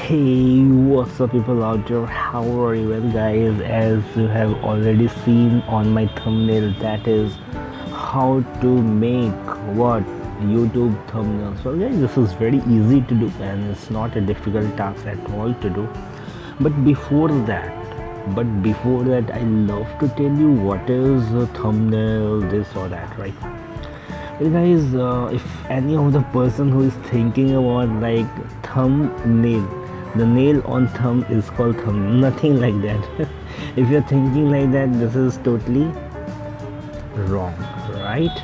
Hey, what's up, people out there? How are you? Well, guys, as you have already seen on my thumbnail, that is how to make what YouTube thumbnails. Well, guys, this is very easy to do and it's not a difficult task at all to do. But before that, I love to tell you what is a thumbnail, this or that, right? Well, guys, if any of the person who is thinking about like thumbnail, the nail on thumb is called thumb, nothing like that. If you're thinking like that, this is totally wrong, right?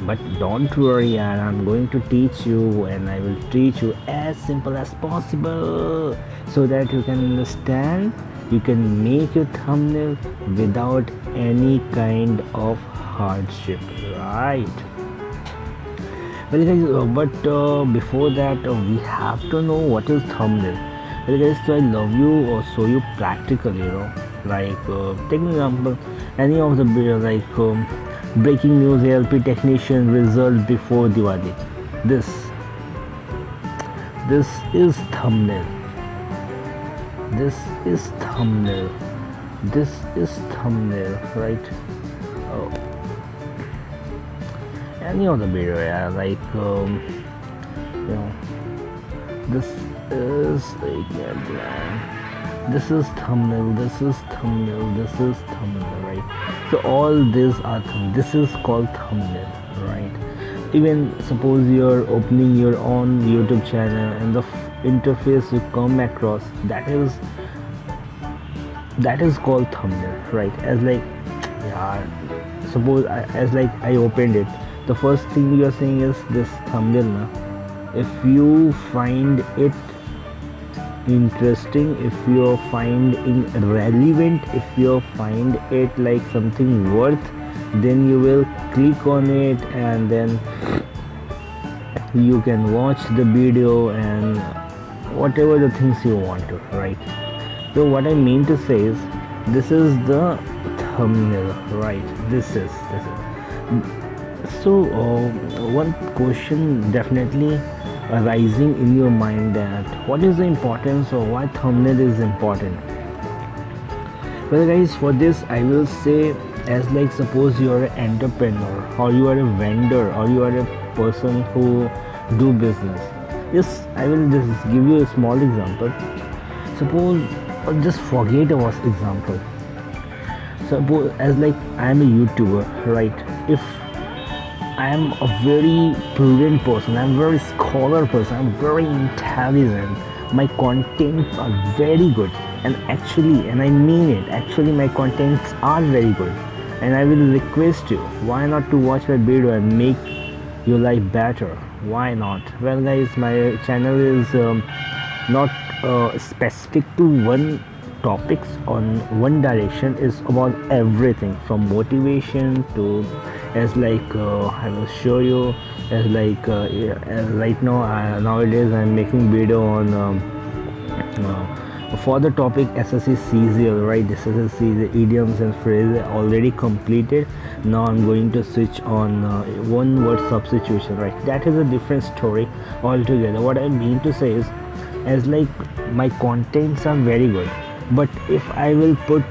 But don't worry, and I'm going to teach you, and I will teach you as simple as possible so that you can understand. You can make your thumbnail without any kind of hardship, right? Well, guys, but before that, we have to know what is thumbnail. Well, guys, so I love you or show you practically, like take an example, any of the breaking news ALP technician result before Diwali. This this is thumbnail. This is thumbnail. This is thumbnail, right? Oh, any of the video, yeah, you know, this is like this is thumbnail, this is thumbnail, this is thumbnail, right? So all these are this is called thumbnail, right? Even suppose you're opening your own YouTube channel and the interface you come across, that is called thumbnail, right? As like, yeah, suppose as like I opened it, the first thing you're seeing is this thumbnail now. If you find it interesting, if you find it relevant, if you find it like something worth, then you will click on it and then you can watch the video and whatever the things you want to, right? So what I mean to say is, this is the thumbnail, right? This is so one question definitely arising in your mind, that what is the importance or why thumbnail is important. Well, guys, for this I will say, as like suppose you are an entrepreneur or you are a vendor or you are a person who do business. Yes, I will just give you a small example. Suppose, or just forget about example. Suppose as like I am a YouTuber, right? If I am a very prudent person, I'm a very scholar person, I'm very intelligent, my contents are very good, and I mean it, actually my contents are very good, and I will request you, why not to watch my video and make your life better? Why not? Well, guys, my channel is not specific to one topics on one direction, is about everything from motivation to, as like I will show you, as like right now nowadays I'm making video on for the topic SSC CZL, right? This is the idioms and phrases already completed. Now I'm going to switch on one word substitution, right? That is a different story altogether. What I mean to say is, as like my contents are very good, but if I will put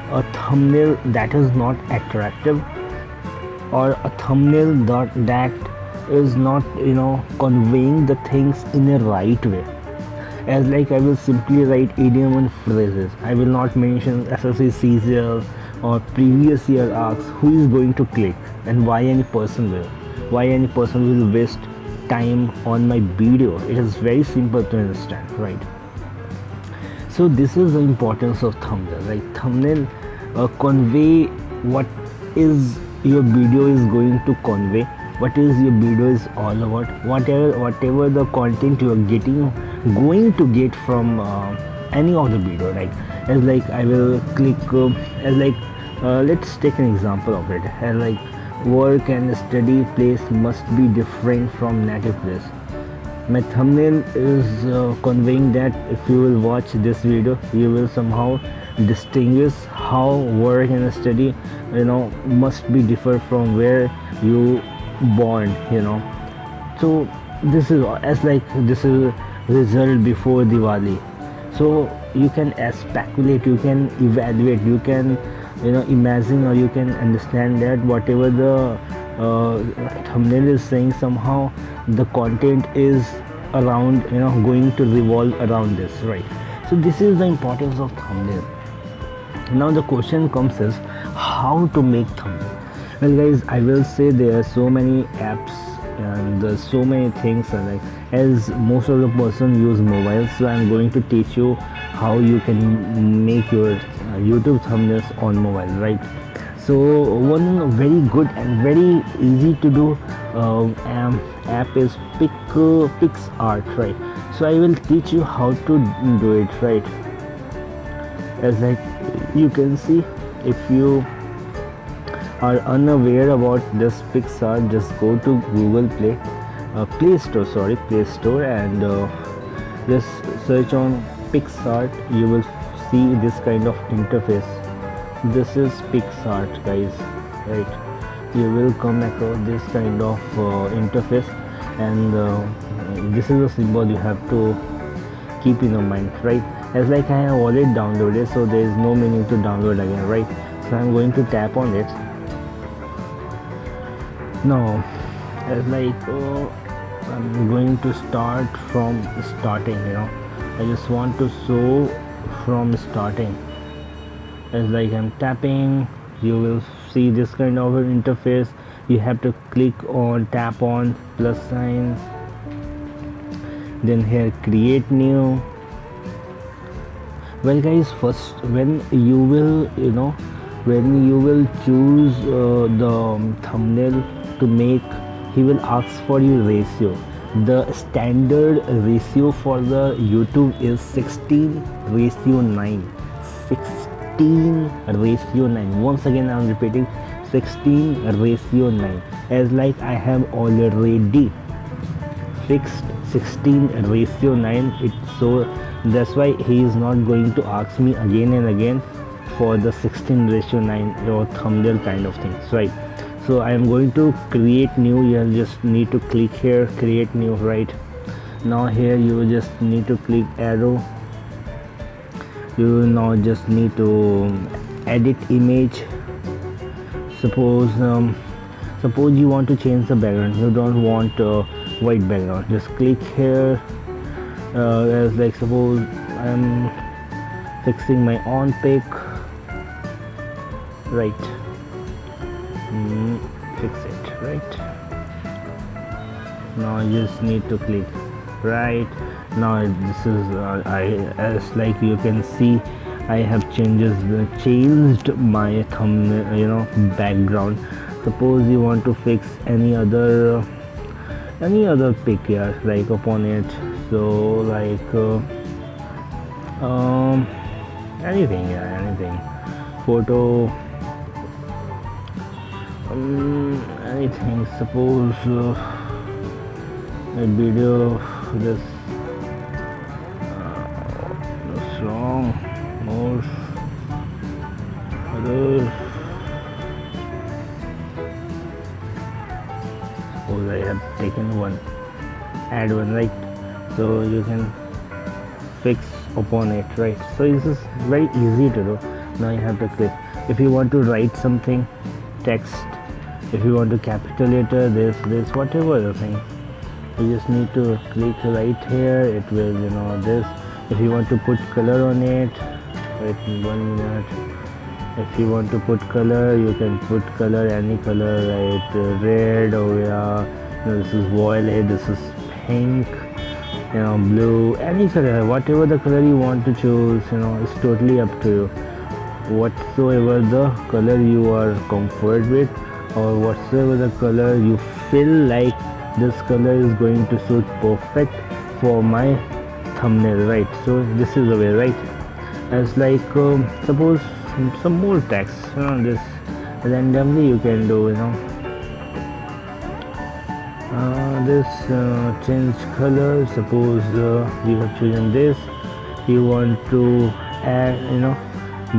a thumbnail that is not attractive, or a thumbnail that is not, conveying the things in a right way, as like I will simply write idiom and phrases, I will not mention SSC CZL or previous year asks, who is going to click, and why any person will waste time on my video. It is very simple to understand, right? So this is the importance of thumbnail, right? Thumbnail convey what is your video is going to convey, what is your video is all about, whatever the content you are going to get from any of the video, right? As like I will click as like let's take an example of it, as like work and study place must be different from native place. My thumbnail is conveying that if you will watch this video, you will somehow distinguish how work and study, must be different from where you born. So this is as like this is result before Diwali. So you can speculate, you can evaluate, you can imagine, or you can understand that whatever the thumbnail is saying, somehow the content is around, going to revolve around this, right? So this is the importance of thumbnail. Now the question comes is how to make thumbnail. Well guys, I will say there are so many apps and there's so many things, like as most of the person use mobile, so I'm going to teach you how you can make your YouTube thumbnails on mobile, right? So one very good and very easy to do app is PicsArt, right? So I will teach you how to do it, right? As like you can see, if you are unaware about this PicsArt, just go to Google Play Store, and just search on PicsArt. You will see this kind of interface. This is PicsArt, guys, right? You will come across this kind of interface, and this is a symbol you have to keep in your mind, right? As like I have already downloaded, so there is no meaning to download again, right? So I'm going to tap on it. Now as like I'm going to start from starting, I just want to show from starting. As like I'm tapping, you will see this kind of an interface. You have to tap on plus sign, then here create new. Well guys, first when you will choose the thumbnail to make, he will ask for your ratio. The standard ratio for the YouTube is 16:9. 16:9. Once again I'm repeating, 16:9. As like I have already fixed 16:9, so that's why he is not going to ask me again and again for the 16:9 or thumbnail kind of things, right? So I am going to create new. You just need to click here, create new, right? Now here you just need to click arrow. You now just need to edit image. Suppose you want to change the background, you don't want white background, just click here. As like suppose I'm fixing my on pic, right? Fix it, right? Now you just need to click right. Now this is as like you can see, I have changed my thumbnail, background. Suppose you want to fix any other pic here, like upon it. So like anything, photo, anything. Suppose a video, this song, more others. Suppose I have taken one, add one, right? So you can fix upon it, right? So this is very easy to do. Now you have to click. If you want to write something, text, if you want to capital letter, this whatever the thing, you just need to click right here. It will this. If you want to put color on it, wait 1 minute. If you want to put color, you can put color, any color, right? Red, or this is violet, this is pink, blue, any color, whatever the color you want to choose, it's totally up to you. Whatsoever the color you are comfort with, or whatsoever the color you feel like this color is going to suit perfect for my thumbnail, right? So this is the way, right? As like suppose some more text, this randomly you can do, this change color. Suppose you have chosen this, you want to add,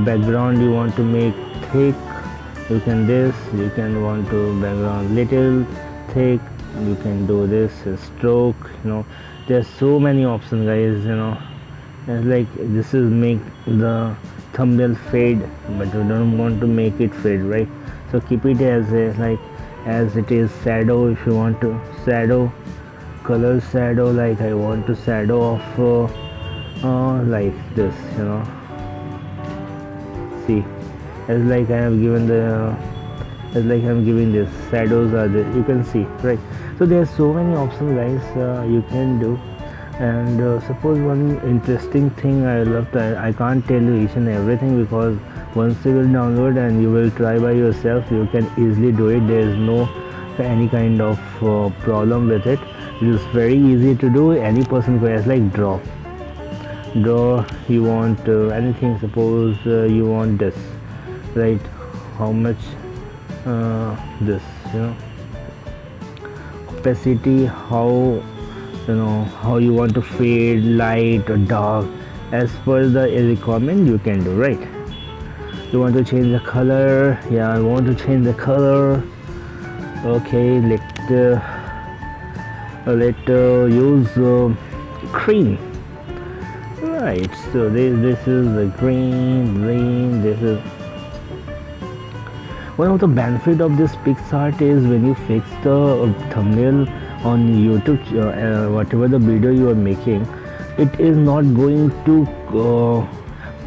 background you want to make thick, you can want to background little thick, you can do this stroke, there's so many options, guys. It's like this is make the thumbnail fade, but you don't want to make it fade, right? So keep it as a, like as it is. Shadow, if you want to shadow, color shadow, like I want to shadow of like this, see, as like I have given the as like I'm giving this shadows are there, you can see, right? So there's so many options, guys, you can do. And suppose one interesting thing I love to, I can't tell you each and everything, because once you will download and you will try by yourself, you can easily do it. There is no any kind of problem with it. It is very easy to do. Any person can, like draw, you want anything. Suppose you want this, right? How much this, opacity, how how you want to fade, light or dark, as per the requirement you can do, right? You want to change the color, yeah, I want to change the color. Okay, let use green, right? So this is the green. This is one of the benefit of this PicsArt is when you fix the thumbnail on YouTube, whatever the video you are making, it is not going to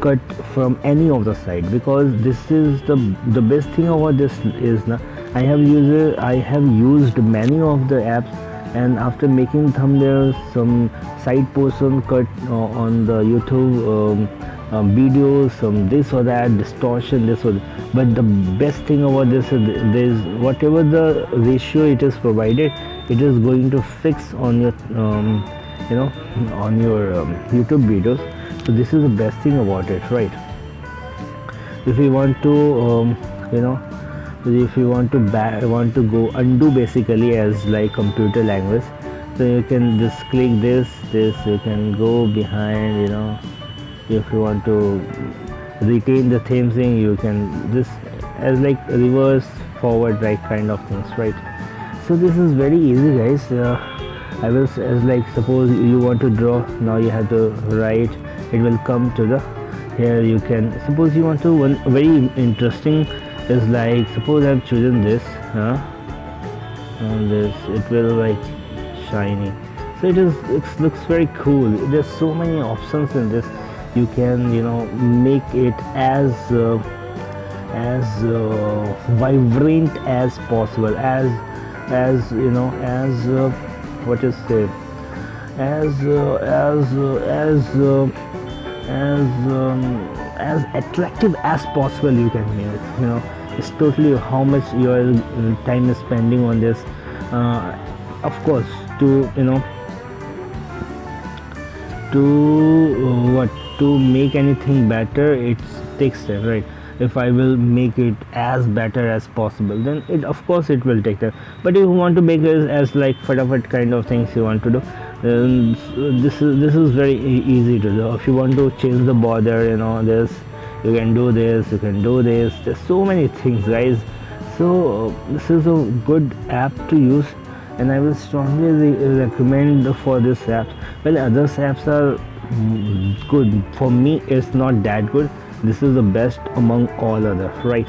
cut from any of the side, because this is the best thing about this is now I have used many of the apps, and after making thumbnails, some side portion cut on the YouTube videos, some this or that distortion, this or that. But the best thing about this is whatever the ratio it is provided, it is going to fix on your on your YouTube videos. So this is the best thing about it, right? If you want to if you want to go undo, basically, as like computer language, so you can just click this, you can go behind, if you want to retain the same thing, you can just as like reverse, forward, right kind of things, right? So this is very easy, guys. I will, as like, suppose you want to draw, now you have to write, it will come to the here. You can, suppose you want to, one very interesting is like, suppose I've chosen this, and this, it will like shiny, so it looks very cool. There's so many options in this. You can make it as vibrant as possible, as what is say, as attractive as possible you can make it. It's totally how much your time is spending on this. Of course, to to make anything better, it takes time, right? If I will make it as better as possible, then it, of course, it will take time. But if you want to make it as like fatafat kind of things you want to do, then this is very easy to do. If you want to change the border, this, you can do this, you can do this. There's so many things, guys. So this is a good app to use, and I will strongly recommend for this app. Well, other apps are good. For me, it's not that good. This is the best among all others, right?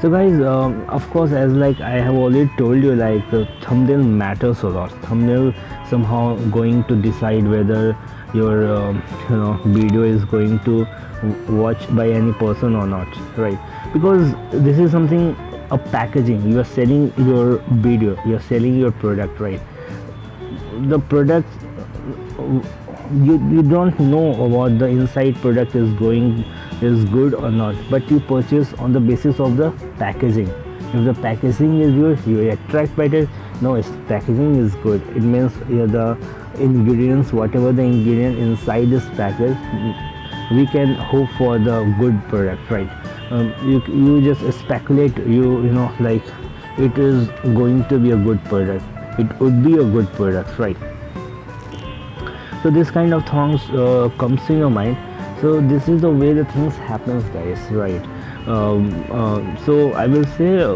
So guys, of course, as like I have already told you, like thumbnail matters a lot. Thumbnail somehow going to decide whether your video is going to watch by any person or not, right? Because this is something, a packaging. You are selling your video, you are selling your product, right? The product, you don't know about the inside product is good or not, but you purchase on the basis of the packaging. If the packaging is good, you attract by it. No, its packaging is good, it means the ingredients, whatever the ingredient inside this package, we can hope for the good product, right? You just speculate, like it is going to be a good product, it would be a good product, right? So this kind of things comes in your mind. So this is the way the things happens, guys, right? So I will say,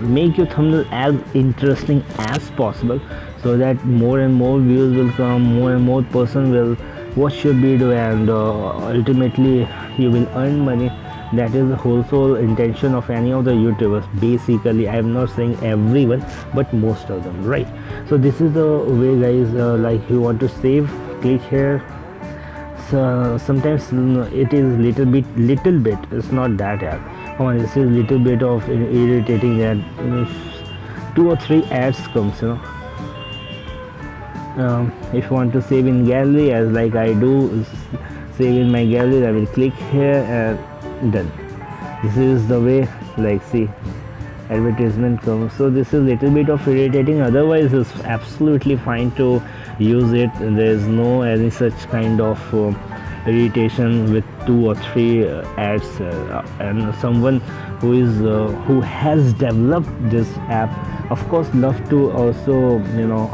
make your thumbnail as interesting as possible, so that more and more views will come, more and more person will watch your video, and ultimately you will earn money. That is the whole sole intention of any of the YouTubers. Basically, I am not saying everyone, but most of them, right? So this is the way, guys. Like, you want to save, click here. So sometimes it is little bit, it's not that app. Come on, this is little bit of irritating that, 2 or 3 ads comes, if you want to save in gallery, as like I do, save in my gallery, I will click here and done. This is the way, like, see, advertisement comes. So this is little bit of irritating, otherwise it's absolutely fine to use it. There is no any such kind of irritation with 2 or 3 ads, and someone who has developed this app, of course, love to also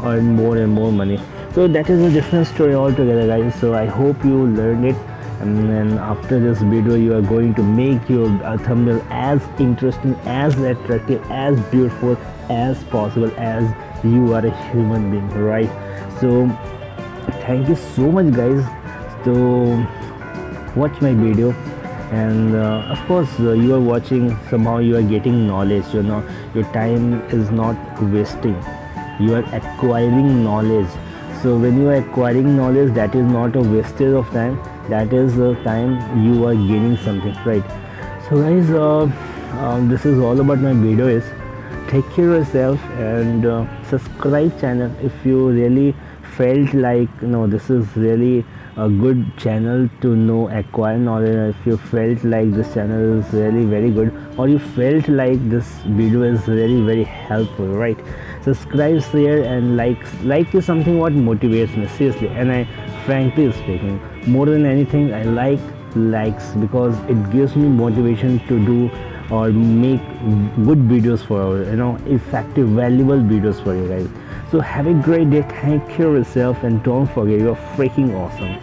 earn more and more money. So that is a different story altogether, guys. So I hope you learned it, and then after this video you are going to make your thumbnail as interesting, as attractive, as beautiful as possible, as you are a human being, right? So thank you so much, guys, to watch my video. And of course, you are watching, somehow you are getting knowledge. Your time is not wasting, you are acquiring knowledge. So when you are acquiring knowledge, that is not a wastage of time, that is the time you are gaining something, right? So guys, this is all about my video. Is take care of yourself, and subscribe channel if you really felt like this is really a good channel to acquire knowledge. If you felt like this channel is really very good, or you felt like this video is really very helpful, right? Subscribe, share, and like is something what motivates me, seriously. And I, frankly speaking, more than anything, I like likes, because it gives me motivation to do or make good videos for effective, valuable videos for you guys. So have a great day, take care of yourself, and don't forget, you're freaking awesome.